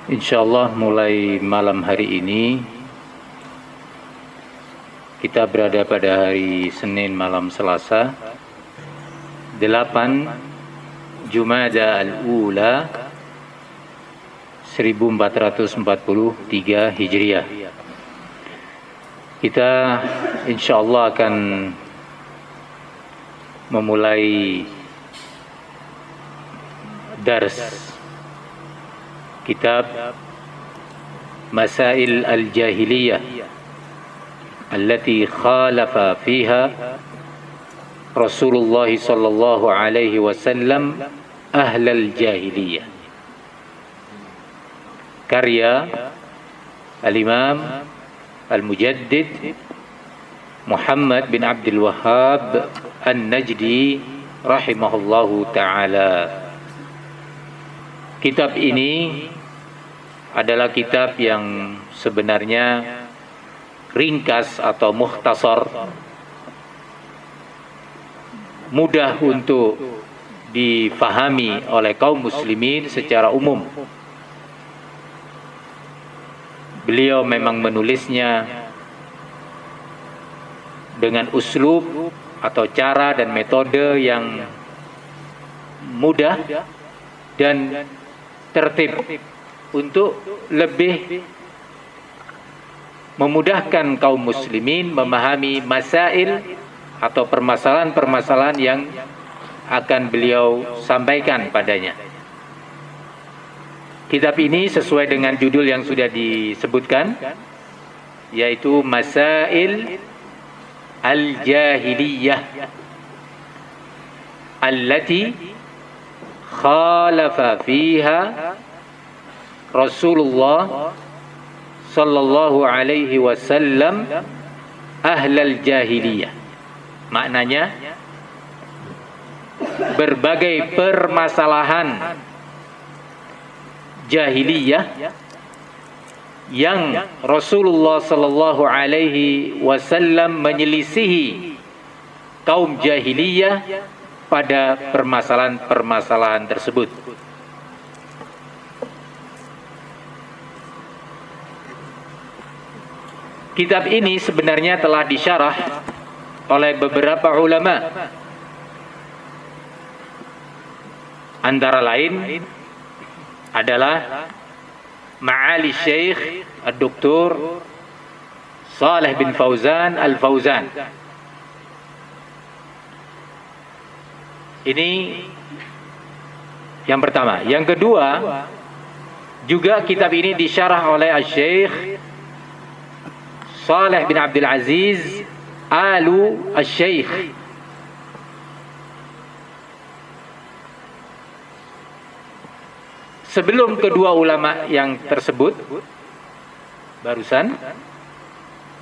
Insyaallah mulai malam hari ini kita berada pada hari Senin malam Selasa 8 Jumada al-Ula 1443 Hijriah. Kita insyaallah akan memulai dars kitab Masail al-Jahiliyah allati khalafa fiha Rasulullah sallallahu alaihi wasallam ahlal jahiliyah, karya al-Imam al-Mujaddid Muhammad bin Abdul Wahhab An-Najdi rahimahullahu ta'ala. Kitab ini adalah kitab yang sebenarnya ringkas atau mukhtasar, mudah untuk difahami oleh kaum muslimin secara umum. Beliau memang menulisnya dengan uslub atau cara dan metode yang mudah dan tertib untuk lebih memudahkan kaum muslimin memahami masail atau permasalahan-permasalahan yang akan beliau sampaikan padanya. Kitab ini sesuai dengan judul yang sudah disebutkan, yaitu Masail al-Jahiliyah allati khalafa fiha Rasulullah sallallahu alaihi wasallam ahlal jahiliyah. Maknanya berbagai permasalahan jahiliyah yang Rasulullah sallallahu alaihi wasallam menyelisihi kaum jahiliyah pada permasalahan-permasalahan tersebut. Kitab ini sebenarnya telah disyarah oleh beberapa ulama, antara lain adalah Ma'ali Syekh Ad-Doktor Saleh bin Fauzan Al-Fauzan. Ini yang pertama. Yang kedua, juga kitab ini disyarah oleh Syekh Saleh bin Abdul Aziz Alu Syekh. Sebelum kedua ulama yang tersebut barusan,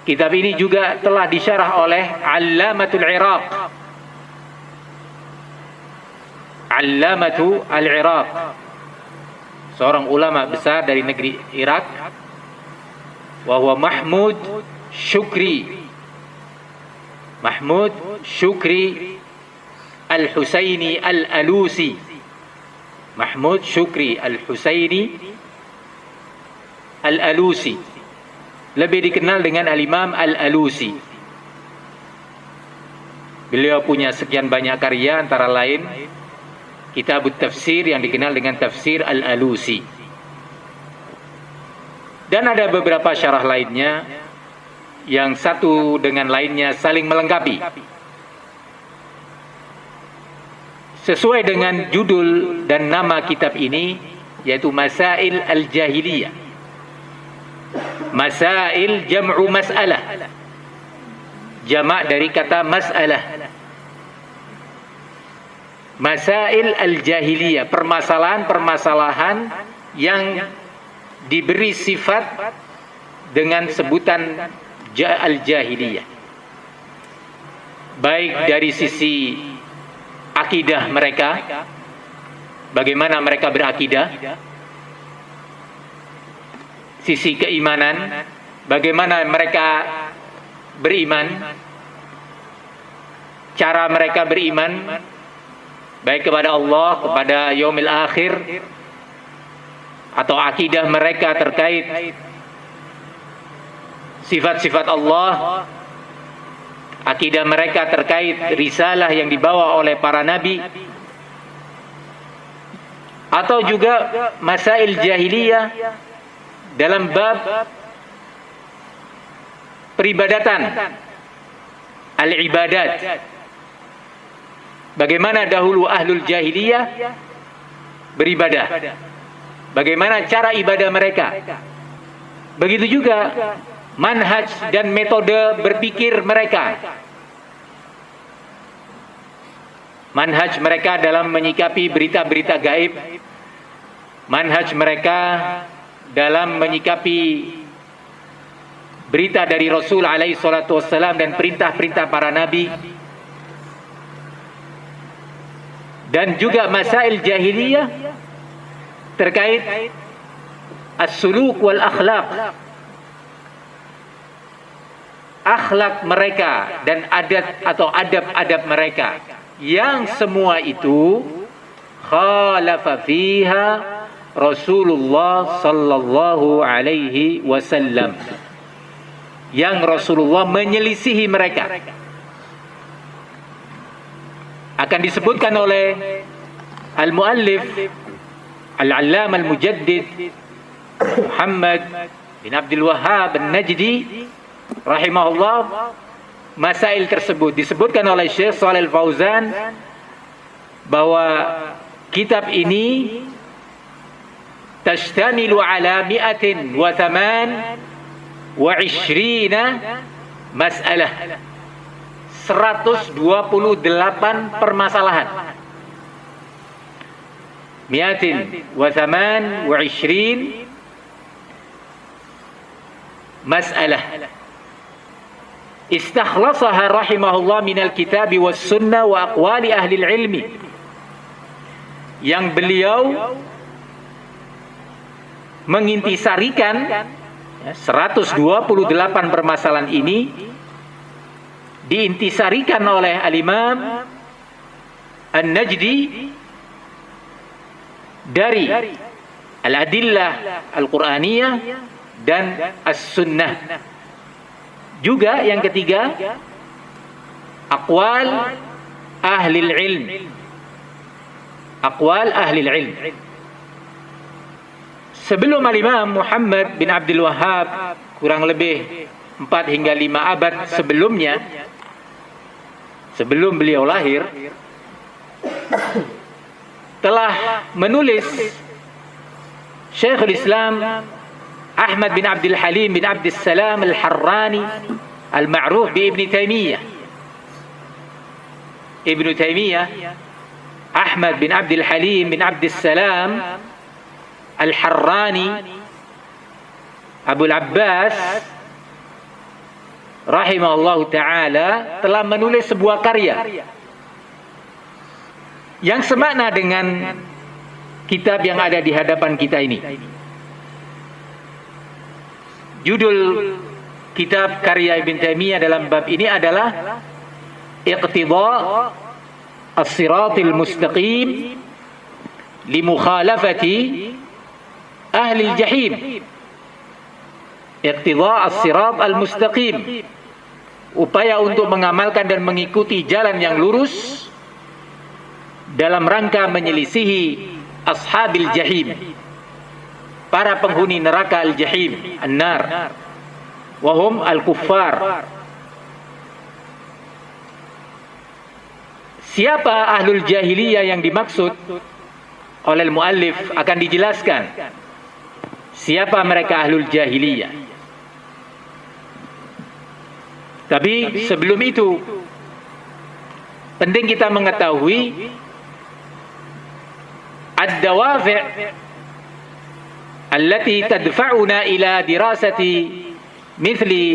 kitab ini juga telah disyarah oleh Allamatul Iraq, Allamatu al-Iraq, seorang ulama besar dari negeri Irak, wa huwa Mahmud Shukri Al-Husaini Al-Alusi. Mahmud Shukri Al-Husaini Al-Alusi, lebih dikenal dengan Al-Imam Al-Alusi. Beliau punya sekian banyak karya, antara lain kitab tafsir yang dikenal dengan Tafsir Al-Alusi. Dan ada beberapa syarah lainnya yang satu dengan lainnya saling melengkapi. Sesuai dengan judul dan nama kitab ini, yaitu Masail al-Jahiliyah. Masail jam'u mas'alah, jamak dari kata mas'alah. Masail al-Jahiliyah, permasalahan-permasalahan yang diberi sifat dengan sebutan al-Jahiliyah, baik dari sisi akidah mereka, bagaimana mereka berakidah, sisi keimanan, bagaimana mereka beriman, cara mereka beriman baik kepada Allah, kepada yaumil akhir, atau akidah mereka terkait sifat-sifat Allah, akidah mereka terkait risalah yang dibawa oleh para nabi, atau juga masail jahiliyah dalam bab peribadatan, al-ibadat. Bagaimana dahulu ahlul jahiliyah beribadah, bagaimana cara ibadah mereka. Begitu juga manhaj dan metode berpikir mereka, manhaj mereka dalam menyikapi berita-berita gaib, manhaj mereka dalam menyikapi berita dari Rasul alaihi salatu wassalam dan perintah-perintah para nabi, dan juga masail jahiliyah terkait as-suluk wal akhlaq, akhlak mereka dan adat atau adab-adab mereka, yang semua itu khalafa fiha Rasulullah sallallahu alaihi wasallam, yang Rasulullah menyelisihi mereka. Akan disebutkan oleh al-muallif al-allamah al-mujaddid Muhammad bin Abdul Wahhab an-Najdi rahimahullah, masail tersebut disebutkan oleh Syekh Shalih Al-Fauzan bahwa kitab ini tashtamilu ala 128 mas'alah, 128 permasalahan, 128 mas'alah istakhlasaha rahimahullah minal kitabi was sunnah wa aqwali ahli ilmi, yang beliau mengintisarikan 128 permasalahan ini diintisarikan oleh al-Imam An-Najdi dari al-adillah al-Qur'aniyah dan as-sunnah. Juga yang ketiga, aqwal ahli ilm, aqwal ahli ilm. Sebelum al-Imam Muhammad bin Abdul Wahhab, kurang lebih 4 hingga 5 abad sebelumnya, sebelum beliau lahir, telah menulis Syekhul Islam Ahmad bin Abdul Halim bin Abdul Salam Al-Harrani al-ma'ruf bi Ibn Taymiyah. Ibn Taymiyah, Ahmad bin Abdul Halim bin Abdul Salam Al-Harrani Abu Al-Abbas rahimahullahu ta'ala telah menulis sebuah karya yang semakna dengan kitab yang ada di hadapan kita ini. Judul kitab karya Ibn Taymiyah dalam bab ini adalah Iqtida' as-siratil mustaqim li mukhalafati ahli al-jahim. Iqtida' as-sirat al-mustaqim, upaya untuk mengamalkan dan mengikuti jalan yang lurus dalam rangka menyelisihi ashabil jahim, para penghuni neraka al-jahim, an-nar, wahum al-kuffar. Siapa ahlul jahiliyah yang dimaksud oleh muallif akan dijelaskan. Siapa mereka ahlul jahiliyah? Tapi sebelum itu penting kita mengetahui ad-dawafi' allati tadfa'una ila dirasati mithli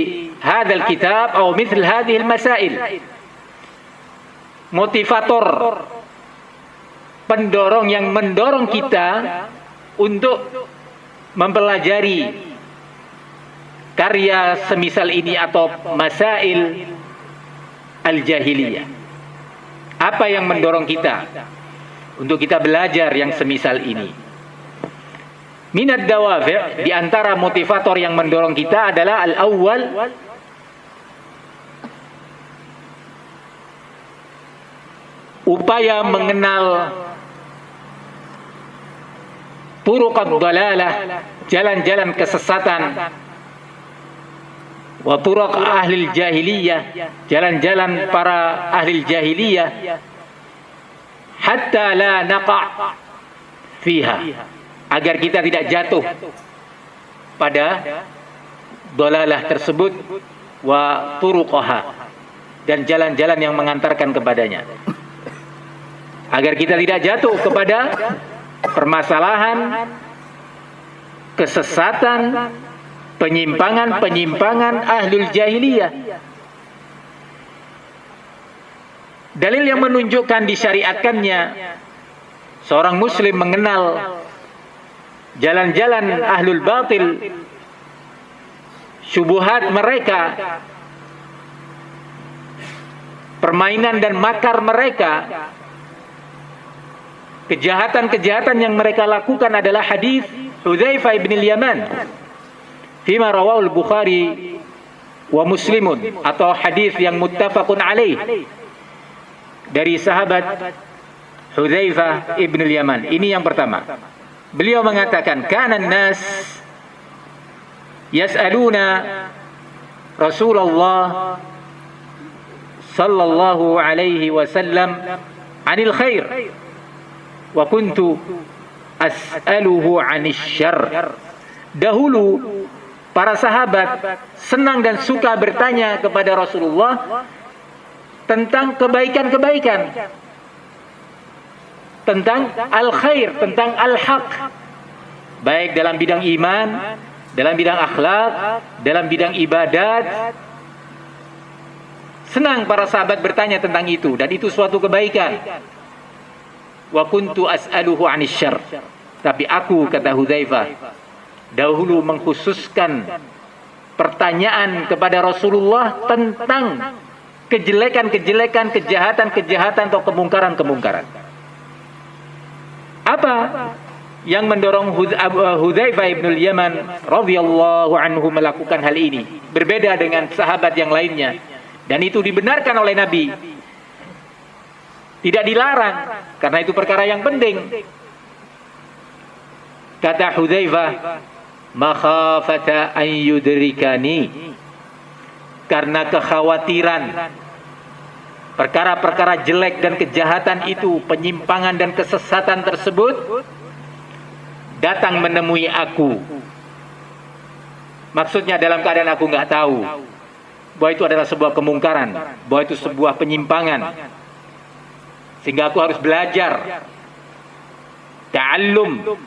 hadzal kitab atau mithl hadhihi al-masail. Motivator, pendorong yang mendorong kita untuk mempelajari karya semisal ini atau masail al-jahiliyah. Apa yang mendorong kita untuk kita belajar yang semisal ini? minad dawafi', di antara motivator yang mendorong kita adalah al-awwal, upaya mengenal turuqad dalalah, jalan-jalan kesesatan, wa turuq ahli jahiliyah, jalan-jalan para ahli jahiliyah, hatta la naqa' fiha, agar kita tidak jatuh pada dalalah tersebut, wa turuqaha, dan jalan-jalan yang mengantarkan kepadanya, agar kita tidak jatuh kepada permasalahan, kesesatan, penyimpangan ahlul jahiliyah. Dalil yang menunjukkan disyariatkannya seorang muslim mengenal jalan-jalan ahlul batil, syubuhat mereka, permainan dan makar mereka, kejahatan-kejahatan yang mereka lakukan adalah hadis Hudzaifah ibn al-Yaman fima rawahu al-Bukhari wa Muslimun, atau hadis yang muttafaqun alaih dari sahabat Hudzaifah ibn al-Yaman. Ini yang pertama. Beliau mengatakan, kana an-nas yas'aluna Rasulullah sallallahu alaihi wasallam 'anil khair wa kuntu as'aluhu 'anil syarr. Dahulu para sahabat senang dan suka bertanya kepada Rasulullah tentang kebaikan-kebaikan, tentang al-khair, tentang al-haq, baik dalam bidang iman, dalam bidang akhlak, dalam bidang ibadat. Senang para sahabat bertanya tentang itu, dan itu suatu kebaikan. Wa kuntu as'aluhu 'anil syarr. Tapi aku, kata Hudzaifah, dahulu mengkhususkan pertanyaan kepada Rasulullah tentang kejelekan-kejelekan, kejahatan-kejahatan atau kemungkaran-kemungkaran. Apa yang mendorong Hudzaifah ibn al-Yaman radhiyallahu anhu melakukan hal ini? Berbeda dengan sahabat yang lainnya, dan itu dibenarkan oleh Nabi. Tidak dilarang, karena itu perkara yang penting. Kata Hudzaifah, makhafata an yudrikani, karena kekhawatiran perkara-perkara jelek dan kejahatan itu, penyimpangan dan kesesatan tersebut datang menemui aku. Maksudnya dalam keadaan aku nggak tahu bahwa itu adalah sebuah kemungkaran, bahwa itu sebuah penyimpangan, sehingga aku harus belajar ta'allum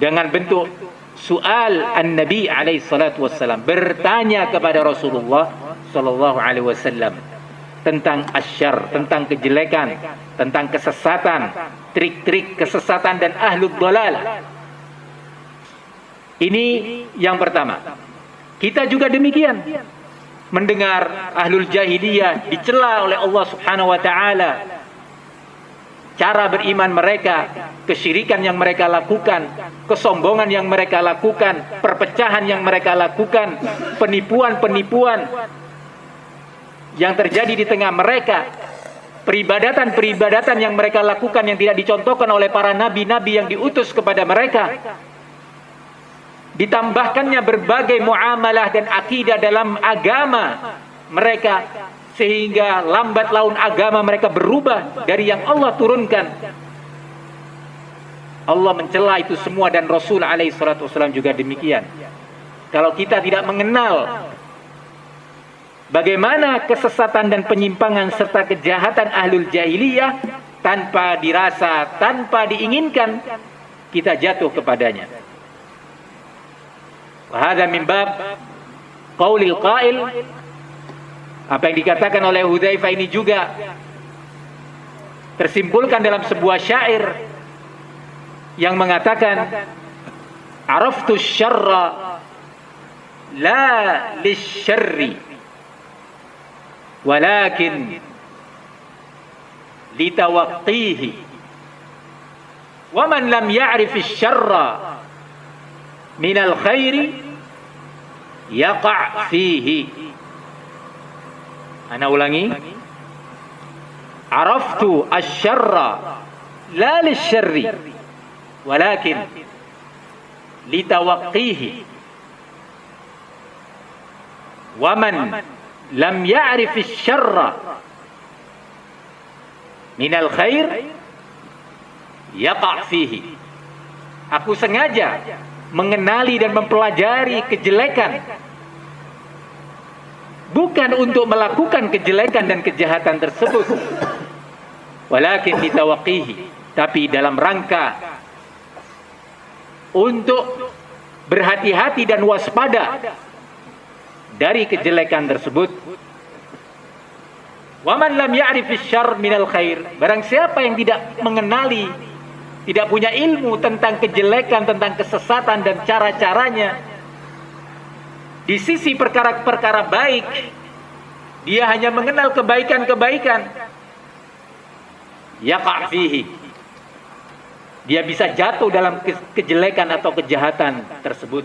dengan bentuk soal an-Nabi alaihi salatu wassalam, bertanya kepada Rasulullah sallallahu alaihi wasallam tentang asyar, tentang kejelekan, tentang kesesatan, trik-trik kesesatan dan ahlul dhalal. Ini yang pertama. Kita juga demikian, mendengar ahlul jahiliyah dicela oleh Allah Subhanahu wa taala, cara beriman mereka, kesyirikan yang mereka lakukan, kesombongan yang mereka lakukan, perpecahan yang mereka lakukan, penipuan-penipuan yang terjadi di tengah mereka, peribadatan-peribadatan yang mereka lakukan yang tidak dicontohkan oleh para nabi-nabi yang diutus kepada mereka. Ditambahkannya berbagai muamalah dan akidah dalam agama mereka, sehingga lambat laun agama mereka berubah dari yang Allah turunkan. Allah mencela itu semua, dan Rasul alaihi salatu wasallam juga demikian. Kalau kita tidak mengenal bagaimana kesesatan dan penyimpangan serta kejahatan ahlul jahiliyah, tanpa dirasa, tanpa diinginkan, kita jatuh kepadanya. Wa hadza min bab qaulil qail. Apa yang dikatakan oleh Hudzaifah ini juga tersimpulkan dalam sebuah syair yang mengatakan, araftu syarra la lisyarri walakin litawaqqihi wa man lam ya'rif asy-syarra minal khairi yaqa' fihi. Ana ulangi. Araftu asy-syarra la lisyarri walakin litawaqqihi. Wa man lam ya'rif asy-syarra minal khair yaqa' fihi. Aku sengaja mengenali dan mempelajari kejelekan bukan untuk melakukan kejelekan dan kejahatan tersebut, walakin ditawaqqihi, tapi dalam rangka untuk berhati-hati dan waspada dari kejelekan tersebut. Wa man lam ya'rif asy-syarr minal khair, barang siapa yang tidak mengenali, tidak punya ilmu tentang kejelekan, tentang kesesatan dan cara-caranya di sisi perkara-perkara baik, dia hanya mengenal kebaikan-kebaikan, yaqa' fihi, dia bisa jatuh dalam kejelekan atau kejahatan tersebut.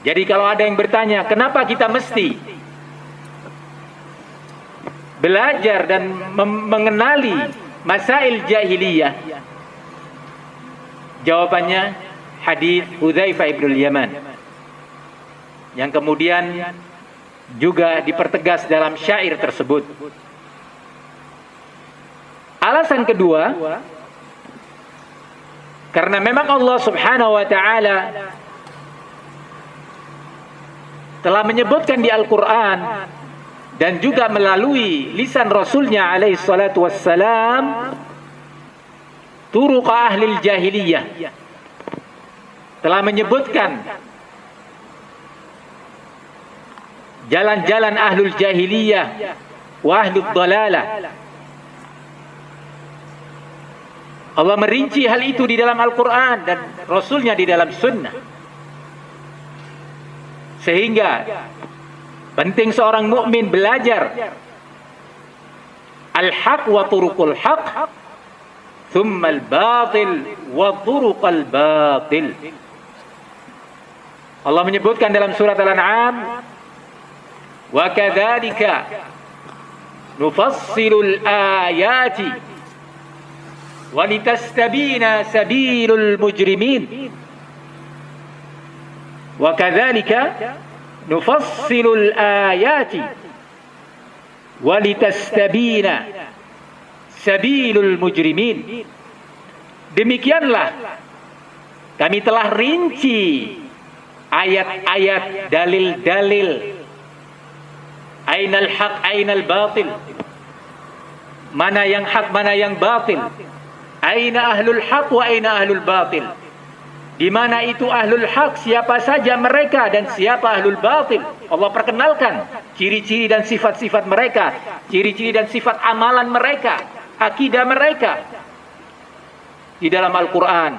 Jadi kalau ada yang bertanya, kenapa kita mesti belajar dan mengenali masail jahiliyah? Jawabannya hadis Hudzaifah ibnul Yaman, yang kemudian juga dipertegas dalam syair tersebut. Alasan kedua, karena memang Allah Subhanahu wa taala telah menyebutkan di Al-Qur'an dan juga melalui lisan Rasulnya alaihi salatu wassalam, turuq ahlil jahiliyah, telah menyebutkan jalan-jalan ahlul jahiliyah wa ahlul dalalah. Allah merinci hal itu di dalam Al-Quran dan Rasulnya di dalam sunnah, sehingga penting seorang mukmin belajar al-haq wa turuqul haq, thumma al-batil wa turuqal batil. Allah menyebutkan dalam surat Al-An'am, wa kadzalika nufassilul ayati wa litastabina sabilul mujrimin. Wa kadzalika nufassilul ayati wa litastabina sabilul mujrimin. Demikianlah kami telah rinci ayat-ayat, dalil-dalil, ainal haq ainal batil, mana yang hak mana yang batil, aina ahlul haq wa aina ahlul batil, di mana itu ahlul haq, siapa saja mereka, dan siapa ahlul batil. Allah perkenalkan ciri-ciri dan sifat-sifat mereka, ciri-ciri dan sifat amalan mereka, akidah mereka di dalam Al-Quran.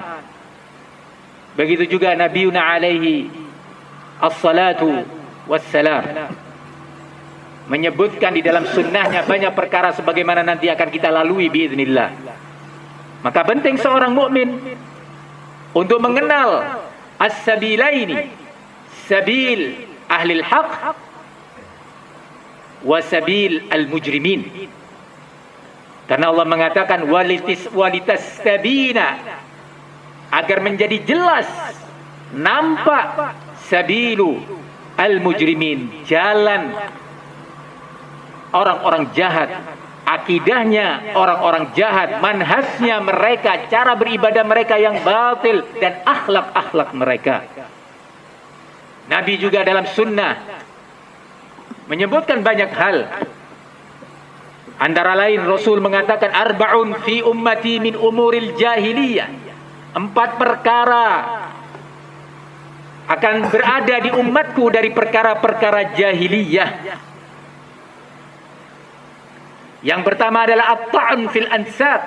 Begitu juga Nabiuna alaihi as-salatu wassalam menyebutkan di dalam sunnahnya banyak perkara sebagaimana nanti akan kita lalui biiznillah. Maka penting seorang mukmin untuk mengenal as-sabilaini, sabil ahlil haq wa sabil al-mujrimin. Karena Allah mengatakan walitastabina, agar menjadi jelas, nampak, sabilu al-mujrimin, jalan orang-orang jahat, akidahnya orang-orang jahat, manhajnya mereka, cara beribadah mereka yang batil, dan akhlak-akhlak mereka. Nabi juga dalam sunnah menyebutkan banyak hal. Antara lain Rasul mengatakan arba'un fi ummati min umuril jahiliyah, 4 perkara akan berada di umatku dari perkara-perkara jahiliyah. Yang pertama adalah at-ta'n fil ansab,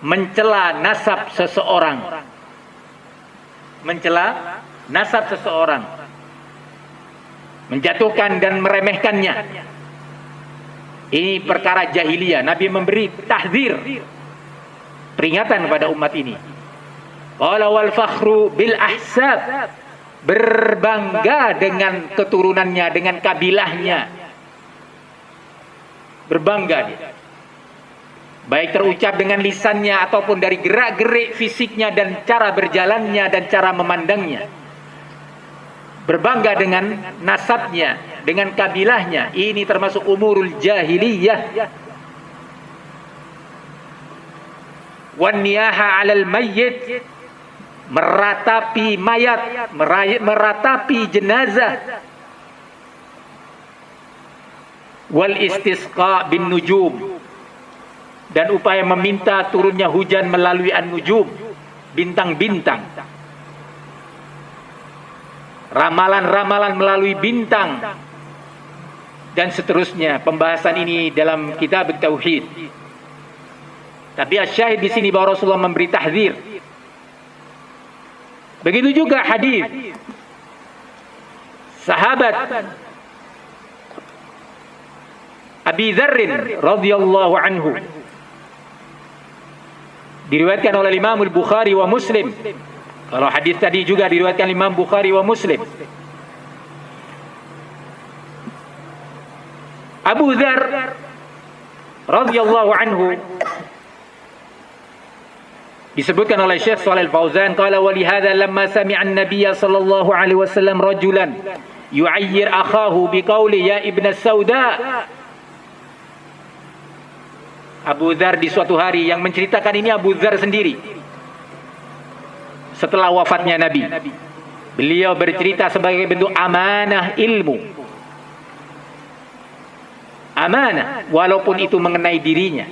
mencela nasab seseorang, mencela nasab seseorang, menjatuhkan dan meremehkannya. Ini perkara jahiliyah. Nabi memberi tahdzir, peringatan kepada umat ini. Qala wal fakhru bil ahsab, berbangga dengan keturunannya, dengan kabilahnya. Berbangga dia. Baik terucap dengan lisannya ataupun dari gerak-gerik fisiknya dan cara berjalannya dan cara memandangnya. Berbangga dengan nasabnya, dengan kabilahnya. Ini termasuk umurul jahiliyah. Wan niyaha 'alal mayyit, meratapi mayat, meratapi jenazah. Wal istisqa bin nujum, dan upaya meminta turunnya hujan melalui an-nujum, bintang-bintang. Ramalan-ramalan melalui bintang, dan seterusnya. Pembahasan ini dalam kitab Tauhid. Tapi asyahid di sini bahwa Rasulullah memberi tahdzir. Begitu juga hadis sahabat Abi Dzarr radhiyallahu anhu, diriwayatkan oleh Imam Al-Bukhari wa Muslim. Kalau hadis tadi juga diriwayatkan Imam Bukhari wa Muslim. Abu Dzarr radhiyallahu anhu disebutkan oleh Syekh Shalih Al-Fauzan, qala wa li hadza lamma sami'a an-nabiy sallallahu alaihi wasallam rajulan yu'ayyir akhahu biqauli ya ibn as-sauda. Abu Dzarr di suatu hari, yang menceritakan ini Abu Dzarr sendiri setelah wafatnya Nabi. Beliau bercerita sebagai bentuk amanah ilmu. Amanah, walaupun itu mengenai dirinya.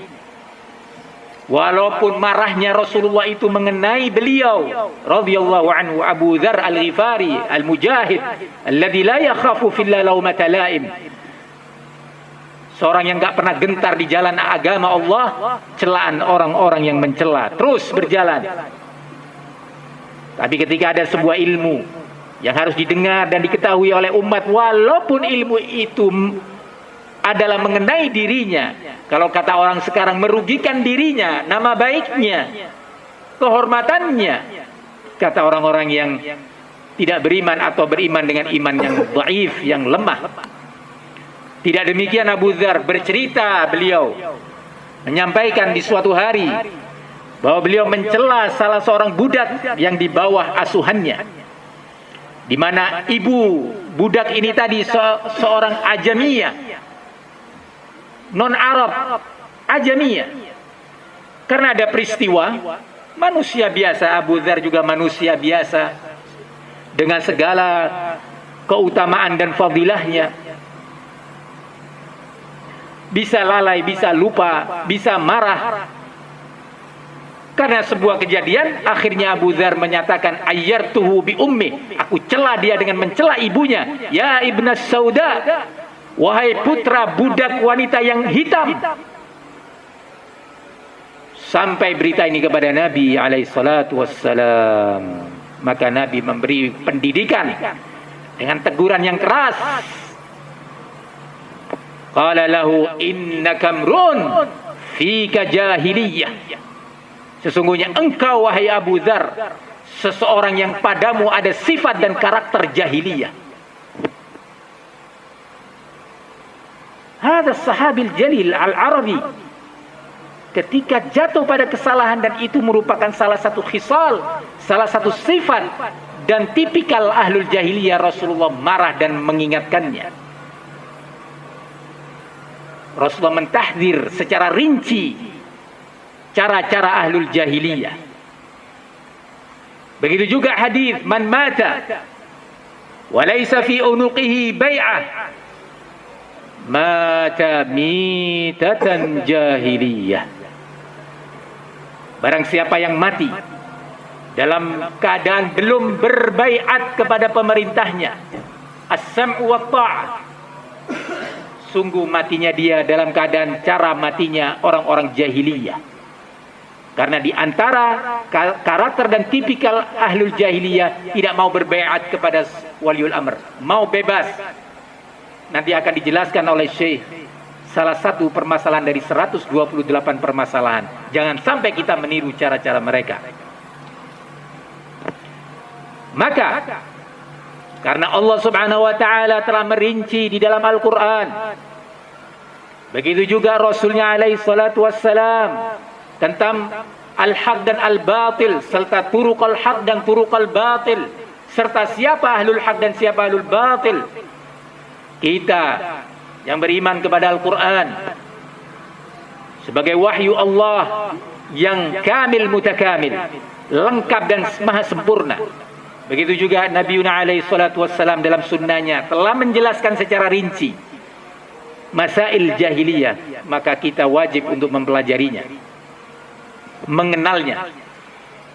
Walaupun marahnya Rasulullah itu mengenai beliau radhiyallahu anhu, Abu Dzarr Al-Ghifari Al-Mujahid alladzi la yakhafu fillah laumata laim. Seorang yang enggak pernah gentar di jalan agama Allah, celaan orang-orang yang mencela, terus berjalan. Tapi ketika ada sebuah ilmu yang harus didengar dan diketahui oleh umat, walaupun ilmu itu adalah mengenai dirinya, kalau kata orang sekarang merugikan dirinya, nama baiknya, kehormatannya, kata orang-orang yang tidak beriman atau beriman dengan iman yang dhaif, yang lemah. Tidak demikian Abu Dzarr bercerita, beliau menyampaikan di suatu hari bahwa beliau mencela salah seorang budak yang di bawah asuhannya, di mana ibu budak ini tadi seorang ajamiyah, non Arab, ajamiyah. Karena ada peristiwa, manusia biasa, Abu Dzarr juga manusia biasa dengan segala keutamaan dan fadilahnya. Bisa lalai, bisa lupa, bisa marah. Karena sebuah kejadian, akhirnya Abu Dzarr menyatakan ayyartuhu bi ummi, aku cela dia dengan mencela ibunya, ya ibnas sauda, wahai putra budak wanita yang hitam. Sampai berita ini kepada Nabi alaihi salatu wassalam. Maka Nabi memberi pendidikan dengan teguran yang keras. Qala lahu innaka mrun fika jahiliyah. Sesungguhnya engkau wahai Abu Dzarr seseorang yang padamu ada sifat dan karakter jahiliyah. Hadha sahabil jalil al-Arabi, ketika jatuh pada kesalahan, dan itu merupakan salah satu khisal, salah satu sifat dan tipikal ahlul jahiliyah, Rasulullah marah dan mengingatkannya. Rasulullah mentahdzir secara rinci cara-cara ahlul jahiliyah. Begitu juga hadis man mata wa laysa fi unuqihi bai'ah mata mitatan jahiliyah. Barang siapa yang mati dalam keadaan belum berbaiat kepada pemerintahnya, as-sam'u wa ta'ah, sungguh matinya dia dalam keadaan cara matinya orang-orang jahiliyah. Karena di antara karakter dan tipikal ahlul jahiliyah tidak mau berbaiat kepada waliul amr, mau bebas. Nanti akan dijelaskan oleh Syekh salah satu permasalahan dari 128 permasalahan. Jangan sampai kita meniru cara-cara mereka. Maka karena Allah Subhanahu wa taala telah merinci di dalam Al-Qur'an, begitu juga Rasulnya alaihi salatu wassalam, tentang al-haq dan al-batil, serta turuqal haq dan turuqal batil, serta siapa ahlul haq dan siapa ahlul batil. Kita yang beriman kepada Al-Quran sebagai wahyu Allah yang kamil mutakamil, lengkap dan maha sempurna. Begitu juga Nabi alaihi salatu wassalam dalam sunnahnya telah menjelaskan secara rinci masail jahiliyah, maka kita wajib untuk mempelajarinya, mengenalnya.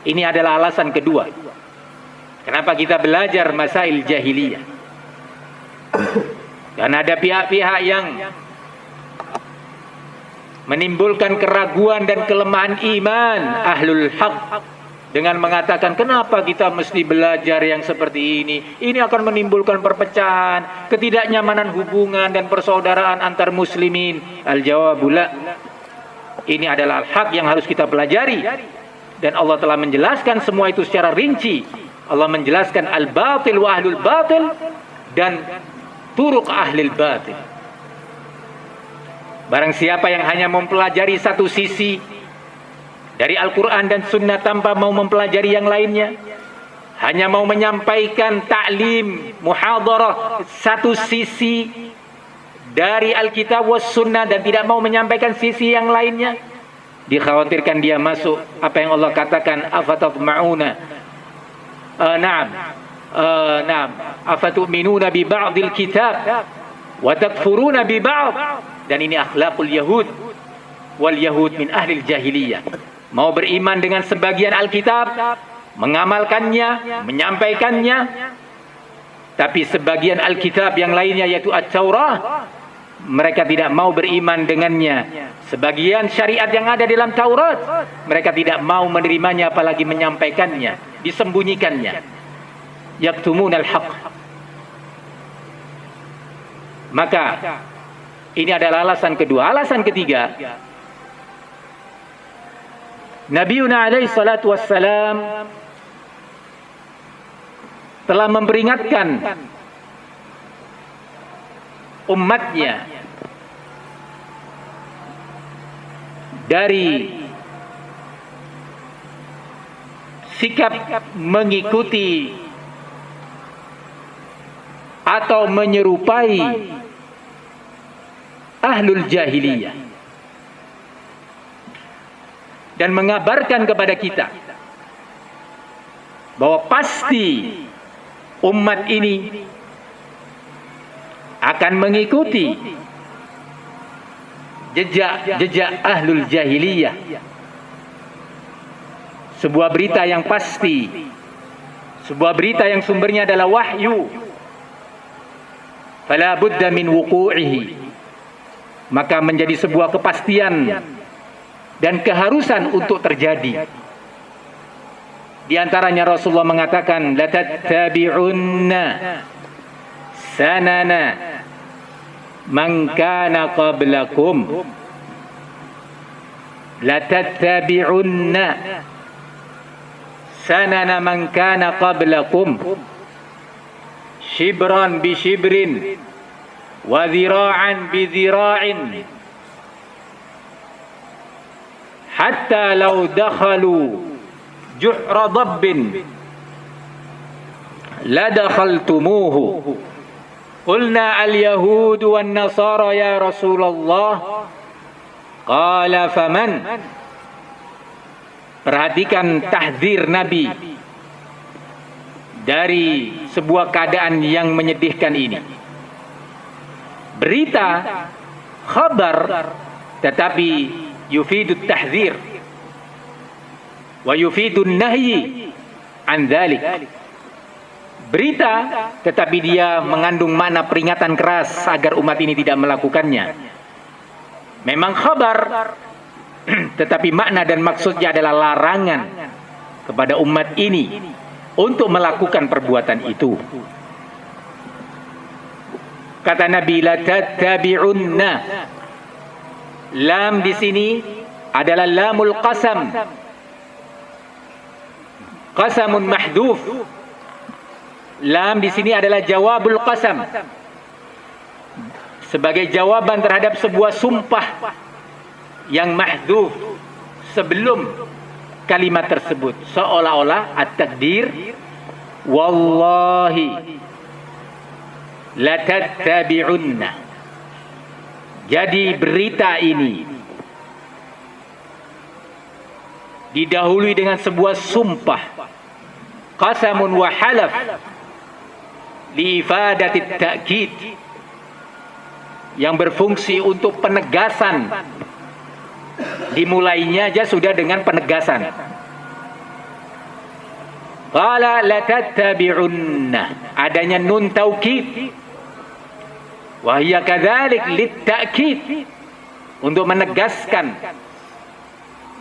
Ini adalah alasan kedua kenapa kita belajar masail jahiliyah. Karena ada pihak-pihak yang menimbulkan keraguan dan kelemahan iman ahlul haq dengan mengatakan, kenapa kita mesti belajar yang seperti ini? Ini akan menimbulkan perpecahan, ketidaknyamanan hubungan dan persaudaraan antar muslimin. Al-jawabu la. Ini adalah al-haq yang harus kita pelajari. Dan Allah telah menjelaskan semua itu secara rinci. Allah menjelaskan al-batil wa ahlul batil dan turuq ahlil batil. Barang siapa yang hanya mempelajari satu sisi dari Al-Quran dan Sunnah tanpa mau mempelajari yang lainnya, hanya mau menyampaikan ta'lim, muhadarah satu sisi dari Alkitab was Sunnah dan tidak mau menyampaikan sisi yang lainnya, dikhawatirkan dia masuk apa yang Allah katakan, afatatma'una na'am afatu'minuna bi ba'dil kitab wa takfuruna bi ba'd. Dan ini akhlakul yahud wal yahud min ahlil jahiliyah. Mau beriman dengan sebagian Alkitab, mengamalkannya, menyampaikannya, tapi sebagian Alkitab yang lainnya yaitu At-Taurah, mereka tidak mau beriman dengannya. Sebagian syariat yang ada dalam Taurat, mereka tidak mau menerimanya apalagi menyampaikannya, disembunyikannya. Yaktumunal haq. Maka ini adalah alasan kedua. Alasan ketiga, Nabiuna alaihi salatu wassalam telah memperingatkan umatnya dari sikap mengikuti atau menyerupai ahlul jahiliyah, dan mengabarkan kepada kita bahwa pasti umat ini akan mengikuti jejak ahlul jahiliyah. Sebuah berita yang pasti, sebuah berita yang sumbernya adalah wahyu. Fala budda min wuqu'ihi. Maka menjadi sebuah kepastian dan keharusan untuk terjadi. Di antaranya Rasulullah mengatakan, la tattabi'unna sanana man kana qablakum. La tattabi'unna sanana man kana qablakum shibran bi shibrin wa dhira'an bi dhira'in hatta law dakhalu juhra dabbin la dakhaltumuhu. Qulna al-yahud wan nasara ya Rasulullah. Qala faman. Perhatikan tahdzir Nabi dari sebuah keadaan yang menyedihkan ini. Berita, khabar, tetapi yufidut tahdzir wa yufidun nahyi an dzalik. Berita, tetapi dia mengandung makna peringatan keras agar umat ini tidak melakukannya. Memang khabar, tetapi makna dan maksudnya adalah larangan kepada umat ini untuk melakukan perbuatan itu. Kata Nabi, la tattabi'unna Lam di sini adalah lamul qasam. Qasamun mahdhuf. Lam di sini adalah jawabul qasam. Sebagai jawaban terhadap sebuah sumpah yang mahdhuf sebelum kalimat tersebut, seolah-olah at-takdir wallahi latattabi'unna. Jadi berita ini didahului dengan sebuah sumpah, qasamun wa halaf li ifadati ta'kid, yang berfungsi untuk penegasan. Dimulainya aja sudah dengan penegasan. Qala latattabi'unna, adanya nun taukid. Wa hiya kadzalik litta'kid, untuk menegaskan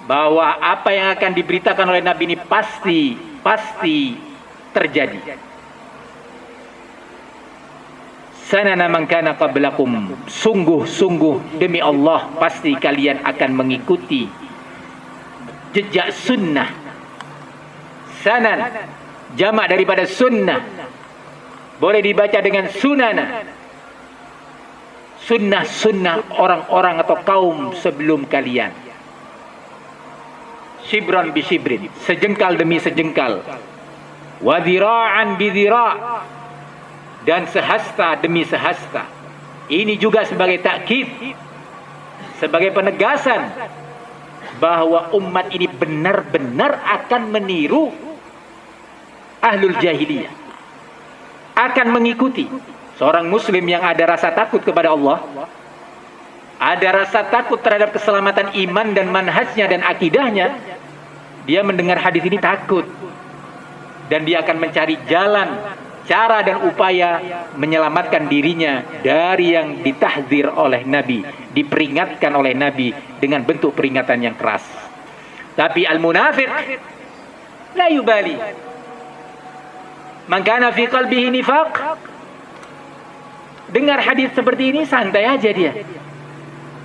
bahwa apa yang akan diberitakan oleh Nabi ini pasti terjadi. Sanana man kana qablakum, sungguh-sungguh demi Allah pasti kalian akan mengikuti jejak sunnah. Sanan jamak daripada sunnah, boleh dibaca dengan sunana. Sunnah-sunnah orang-orang atau kaum sebelum kalian. Shibran bi shibrin, sejengkal demi sejengkal. Wa dhira'an bi dhira', dan sehasta demi sehasta. Ini juga sebagai takkid, sebagai penegasan bahwa umat ini benar-benar akan meniru ahlul jahiliyah, akan mengikuti. Seorang muslim yang ada rasa takut kepada Allah, ada rasa takut terhadap keselamatan iman dan manhajnya dan akidahnya, dia mendengar hadis ini takut, dan dia akan mencari jalan, cara dan upaya menyelamatkan dirinya dari yang ditahdzir oleh Nabi, diperingatkan oleh Nabi dengan bentuk peringatan yang keras. Tapi al-munafiq la yubali. Man kana fi qalbihi nifaq, dengar hadis seperti ini santai aja dia,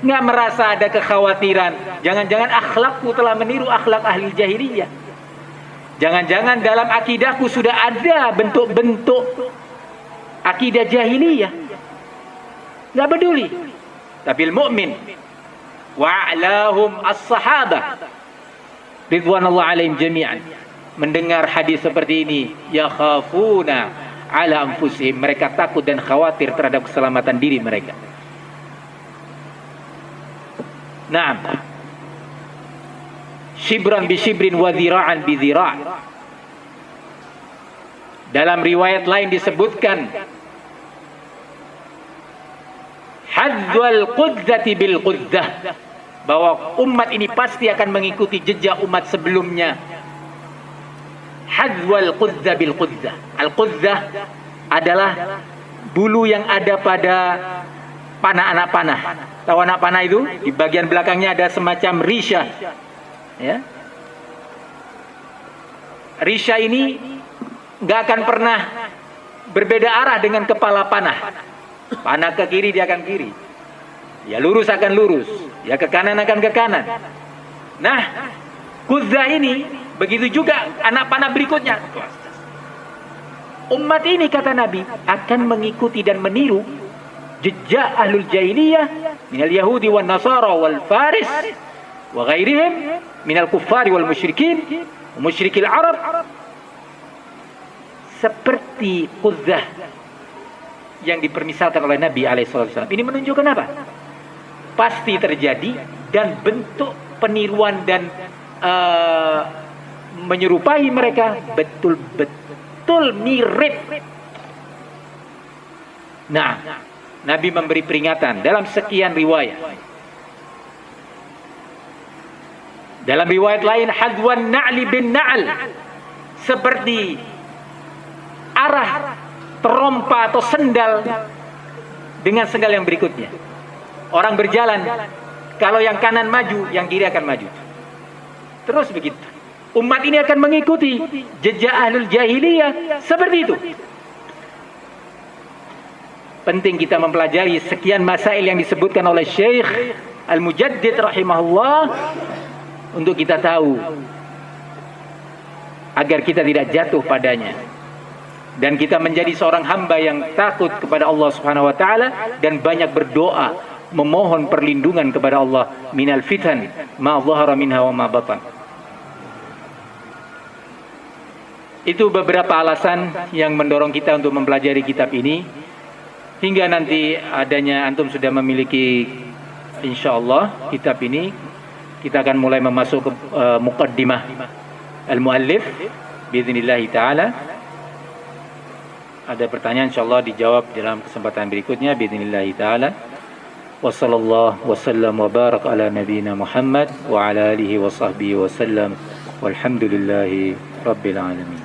nggak merasa ada kekhawatiran. Jangan-jangan akhlakku telah meniru akhlak ahli jahiliyah. Jangan-jangan dalam akidahku sudah ada bentuk-bentuk akidah jahiliyah. Nggak peduli. Tapi al-mu'min wa'alahum as-sahabah ridwanullah alaihim jami'an, mendengar hadis seperti ini, yakhafuna ala anfusihim, mereka takut dan khawatir terhadap keselamatan diri mereka. Naam. Shibran bi shibrin wa dhira'an bi dhira'. Dalam riwayat lain disebutkan hadzwal qudzati bil qudzah, bahwa umat ini pasti akan mengikuti jejak umat sebelumnya. Hadzwal qudzah bil qudzah. Al qudzah adalah bulu yang ada pada panah, anak panah. Tahu anak panah itu? Di bagian belakangnya ada semacam risha. Ya. Risha ini nggak akan pernah berbeda arah dengan kepala panah. Panah ke kiri dia akan kiri, ya lurus akan lurus, ya ke kanan akan ke kanan. Nah, qudzah ini begitu juga anak panah berikutnya. Umat ini kata Nabi akan mengikuti dan meniru jejak ahlul jahiliyah minal yahudi wan nasara wal faris wa ghairihim minal kuffari wal musyrikin wa musyrikil arab, seperti qudzah yang dipermisalkan oleh Nabi alaihissalam. Ini menunjukkan apa? Pasti terjadi, dan bentuk peniruan dan menyerupai mereka betul-betul mirip. Nah, Nabi memberi peringatan dalam sekian riwayat. Dalam riwayat lain, hadwan na'li bin na'al, seperti arah terompa atau sendal dengan sendal yang berikutnya. Orang berjalan, kalau yang kanan maju, yang kiri akan maju. Terus begitu. Umat ini akan mengikuti jejak ahlul jahiliyah seperti itu. Penting kita mempelajari sekian masail yang disebutkan oleh Syekh Al-Mujaddid rahimahullah untuk kita tahu agar kita tidak jatuh padanya dan kita menjadi seorang hamba yang takut kepada Allah Subhanahu wa taala dan banyak berdoa memohon perlindungan kepada Allah minal fitan ma dhahara minha wa ma batan. Itu beberapa alasan yang mendorong kita untuk mempelajari kitab ini hingga nanti adanya antum sudah memiliki insyaallah kitab ini, kita akan mulai memasuk ke muqaddimah al-muallif biidznillah taala. Ada pertanyaan insyaallah dijawab dalam kesempatan berikutnya biidznillah taala. Wassallallahu wasallam wa barak ala nabiyyina Muhammad wa ala alihi wa sahbihi wasallam walhamdulillahi rabbil alamin.